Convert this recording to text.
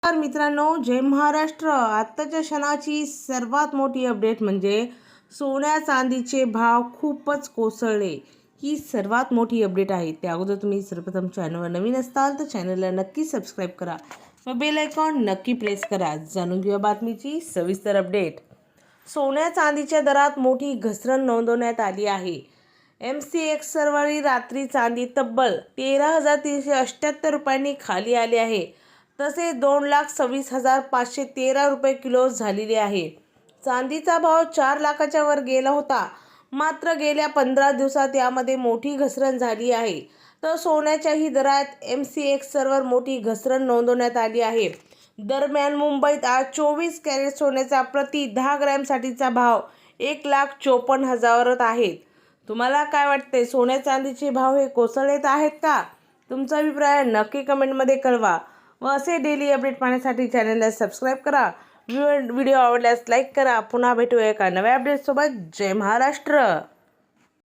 तर मित्रांनो, जय महाराष्ट्र. आत्ताच्या क्षणाची सर्वात मोठी अपडेट म्हणजे सोन्या चांदीचे भाव खूपच कोसळले. ही सर्वात मोठी अपडेट आहे. त्या अगोदर तुम्ही सर्वप्रथम चॅनलवर नवीन असाल तर चॅनलला नक्की सबस्क्राईब करा व बेल आयकॉन नक्की प्रेस करा. जाणून घेऊया बातमीची सविस्तर अपडेट. सोन्या चांदीच्या दरात मोठी घसरण नोंदवण्यात आली आहे. MCX सरवरी रात्री चांदी तब्बल 13,378 रुपयांनी खाली आली आहे. तसेच 2,26,513 रुपये किलो झालेली आहे. चांदीचा भाव 4 लाखाच्या वर गेला होता. मात्र गेल्या 15 दिवसात यामध्ये मोठी घसरण झाली आहे. तर सोन्याच्याही दरात MCX सरवर मोठी घसरण नोंदवण्यात आली आहे. दरम्यान मुंबईत आज 24 कॅरेट सोन्याचा प्रति 10 ग्रॅमसाठीचा भाव 1,54,000 आहेत. तुम्हाला काय वाटते? सोन्या चांदीचे भाव हे कोसळत आहेत का? तुमचा अभिप्राय नक्की कमेंटमध्ये कळवा व असे डेली अपडेट पाहण्यासाठी चॅनलला सबस्क्राईब करा. व्हिडिओ आवडल्यास लाईक करा. पुन्हा भेटूया एका नव्या अपडेटसोबत. जय महाराष्ट्र.